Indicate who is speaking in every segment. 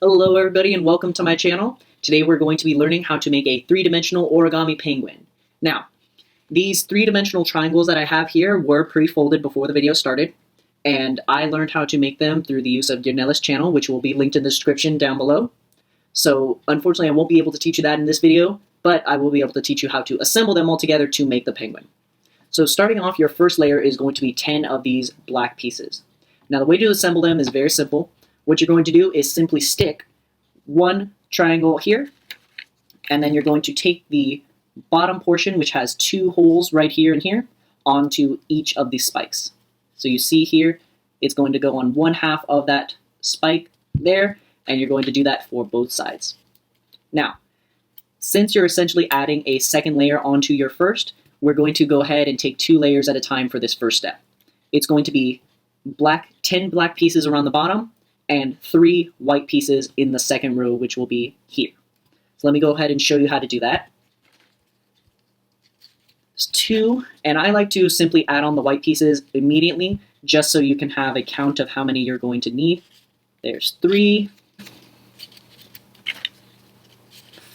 Speaker 1: Hello everybody and welcome to my channel. Today we're going to be learning how to make a three-dimensional origami penguin. Now, these three-dimensional triangles that I have here were pre-folded before the video started, and I learned how to make them through the use of Girnelis channel, which will be linked in the description down below. So unfortunately I won't be able to teach you that in this video, but I will be able to teach you how to assemble them all together to make the penguin. So starting off, your first layer is going to be 10 of these black pieces. Now the way to assemble them is very simple. What you're going to do is simply stick one triangle here, and then you're going to take the bottom portion, which has two holes right here and here, onto each of these spikes. So you see here, it's going to go on one half of that spike there, and you're going to do that for both sides. Now, since you're essentially adding a second layer onto your first, we're going to go ahead and take 2 layers at a time for this first step. It's going to be 10 black pieces around the bottom, and 3 white pieces in the second row, which will be here. So let me go ahead and show you how to do that. It's 2, and I like to simply add on the white pieces immediately, just so you can have a count of how many you're going to need. There's 3,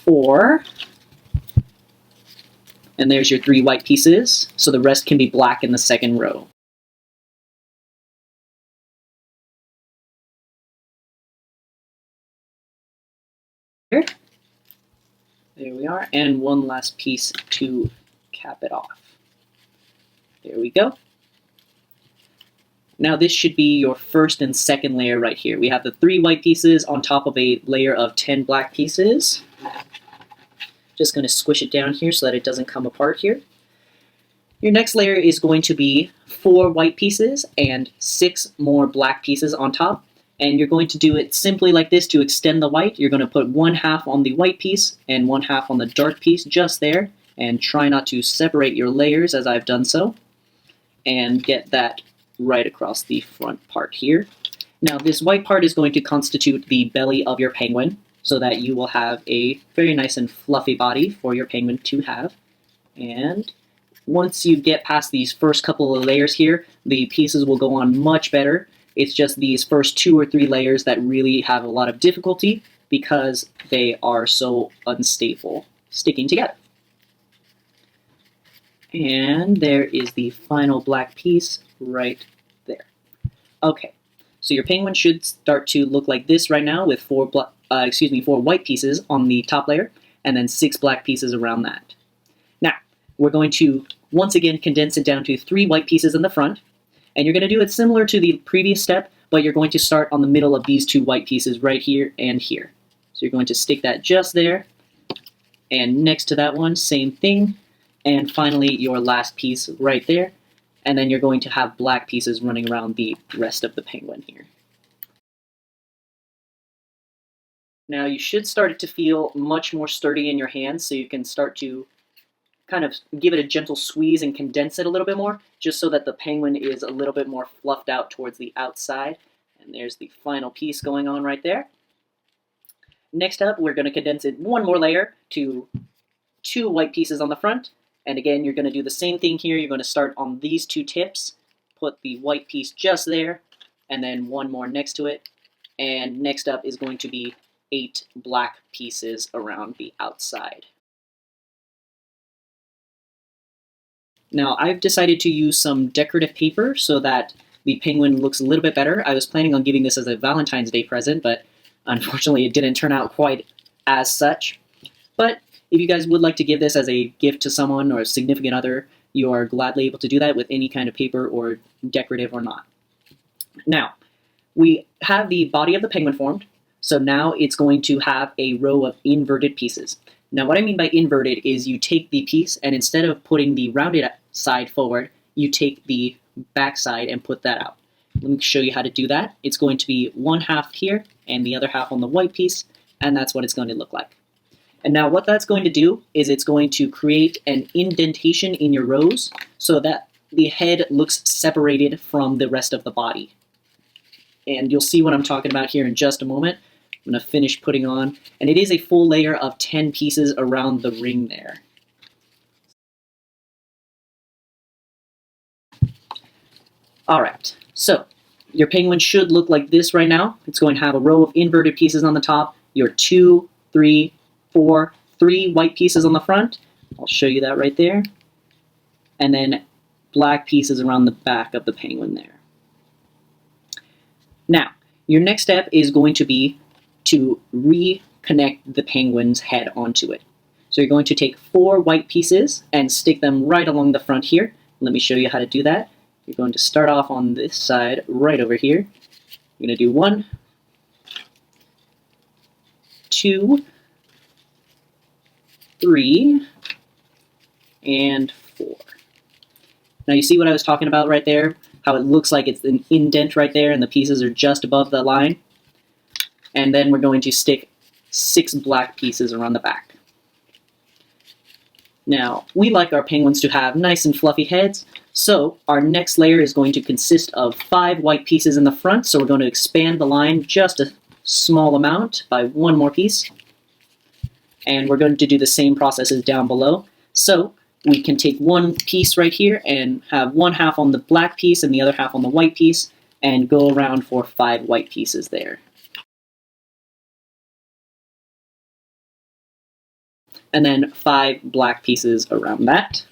Speaker 1: 4, and there's your 3 white pieces, so the rest can be black in the second row. There we are, and one last piece to cap it off. There we go. Now this should be your first and second layer right here. We have the 3 white pieces on top of a layer of 10 black pieces. Just going to squish it down here so that it doesn't come apart here. Your next layer is going to be 4 white pieces and 6 more black pieces on top. And you're going to do it simply like this to extend the white. You're going to put one half on the white piece and one half on the dark piece just there, and try not to separate your layers as I've done so, and get that right across the front part here. Now this white part is going to constitute the belly of your penguin, so that you will have a very nice and fluffy body for your penguin to have. And once you get past these first couple of layers here, the pieces will go on much better. It's just these first 2 or 3 layers that really have a lot of difficulty because they are so unstable sticking together. And there is the final black piece right there. Okay, so your penguin should start to look like this right now with 4 white pieces on the top layer and then 6 black pieces around that. Now, we're going to once again condense it down to 3 white pieces in the front. And you're going to do it similar to the previous step, but you're going to start on the middle of these 2 white pieces right here and here. So you're going to stick that just there, and next to that one, same thing, and finally your last piece right there, and then you're going to have black pieces running around the rest of the penguin here. Now you should start it to feel much more sturdy in your hands, so you can start to kind of give it a gentle squeeze and condense it a little bit more, just so that the penguin is a little bit more fluffed out towards the outside. And there's the final piece going on right there. Next up, we're going to condense it one more layer to 2 white pieces on the front. And again, you're going to do the same thing here. You're going to start on these 2 tips, put the white piece just there, and then one more next to it. And next up is going to be 8 black pieces around the outside. Now, I've decided to use some decorative paper so that the penguin looks a little bit better. I was planning on giving this as a Valentine's Day present, but unfortunately it didn't turn out quite as such. But if you guys would like to give this as a gift to someone or a significant other, you are gladly able to do that with any kind of paper, or decorative or not. Now, we have the body of the penguin formed, so now it's going to have a row of inverted pieces. Now what I mean by inverted is you take the piece, and instead of putting the rounded side forward, you take the back side and put that out. Let me show you how to do that. It's going to be one half here and the other half on the white piece, and that's what it's going to look like. And now what that's going to do is it's going to create an indentation in your rows so that the head looks separated from the rest of the body. And you'll see what I'm talking about here in just a moment. I'm going to finish putting on, and it is a full layer of 10 pieces around the ring there. Alright, so your penguin should look like this right now. It's going to have a row of inverted pieces on the top, your 2, 3, 4, 3 white pieces on the front. I'll show you that right there. And then black pieces around the back of the penguin there. Now, your next step is going to be to reconnect the penguin's head onto it. So you're going to take 4 white pieces and stick them right along the front here. Let me show you how to do that. You're going to start off on this side right over here. You're going to do 1, 2, 3, and 4. Now you see what I was talking about right there? How it looks like it's an indent right there and the pieces are just above the line. And then we're going to stick 6 black pieces around the back. Now, we like our penguins to have nice and fluffy heads, so our next layer is going to consist of 5 white pieces in the front, so we're going to expand the line just a small amount by 1 more piece. And we're going to do the same processes down below. So we can take 1 piece right here and have 1/2 on the black piece and the other half on the white piece, and go around for 5 white pieces there. And then 5 black pieces around that.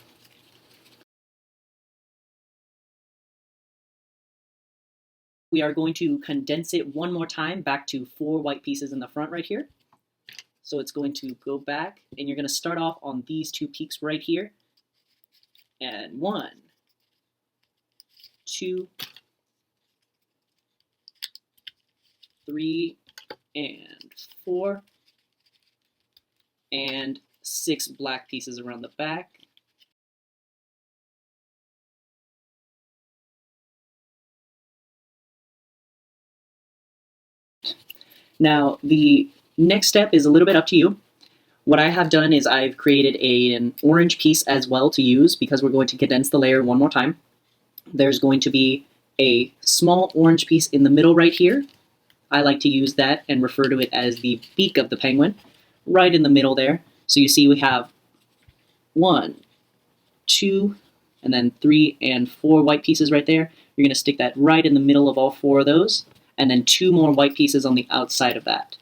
Speaker 1: We are going to condense it 1 more time back to 4 white pieces in the front right here. So it's going to go back, and you're going to start off on these 2 peaks right here. And 1, 2, 3, and 4, and 6 black pieces around the back. Now, the next step is a little bit up to you. What I have done is I've created an orange piece as well to use because we're going to condense the layer 1 more time. There's going to be a small orange piece in the middle right here. I like to use that and refer to it as the beak of the penguin, right in the middle there. So you see we have 1, 2, and then 3 and 4 white pieces right there. You're going to stick that right in the middle of all 4 of those, and then 2 more white pieces on the outside of that.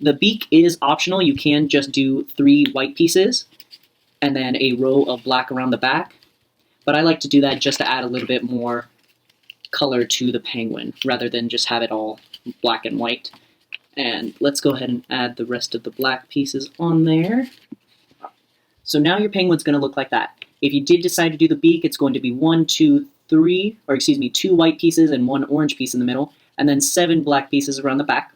Speaker 1: The beak is optional. You can just do 3 white pieces and then a row of black around the back. But I like to do that just to add a little bit more color to the penguin rather than just have it all black and white. And let's go ahead and add the rest of the black pieces on there. So now your penguin's going to look like that. If you did decide to do the beak, it's going to be 1, 2, 3, or excuse me, 2 white pieces and 1 orange piece in the middle, and then 7 black pieces around the back.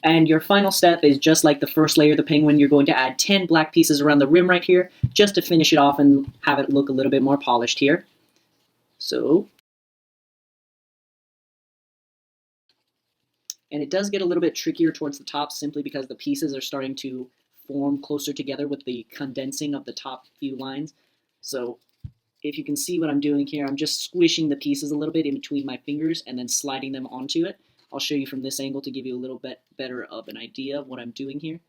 Speaker 1: And your final step is just like the first layer of the penguin, you're going to add 10 black pieces around the rim right here, just to finish it off and have it look a little bit more polished here. So, and it does get a little bit trickier towards the top simply because the pieces are starting to form closer together with the condensing of the top few lines. So if you can see what I'm doing here, I'm just squishing the pieces a little bit in between my fingers and then sliding them onto it. I'll show you from this angle to give you a little bit better of an idea of what I'm doing here.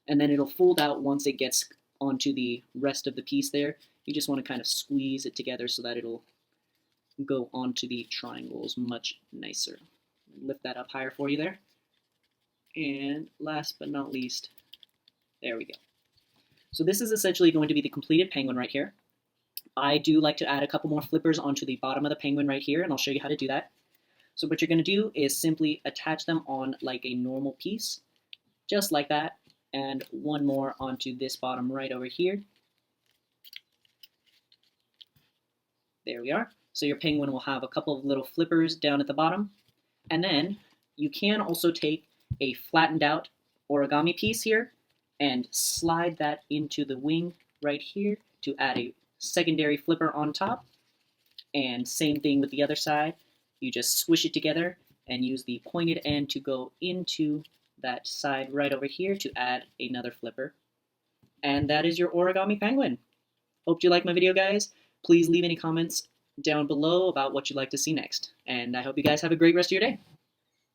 Speaker 1: And then it'll fold out once it gets onto the rest of the piece there. You just want to kind of squeeze it together so that it'll go onto the triangles much nicer. Lift that up higher for you there. And last but not least, there we go. So this is essentially going to be the completed penguin right here. I do like to add a couple more flippers onto the bottom of the penguin right here, and I'll show you how to do that. So what you're going to do is simply attach them on like a normal piece, just like that, and 1 more onto this bottom right over here. There we are. So your penguin will have a couple of little flippers down at the bottom. And then you can also take a flattened out origami piece here and slide that into the wing right here to add a secondary flipper on top. And same thing with the other side. You just squish it together and use the pointed end to go into that side right over here to add another flipper. And that is your origami penguin. Hope you like my video, guys. Please leave any comments down below about what you'd like to see next. And I hope you guys have a great rest of your day.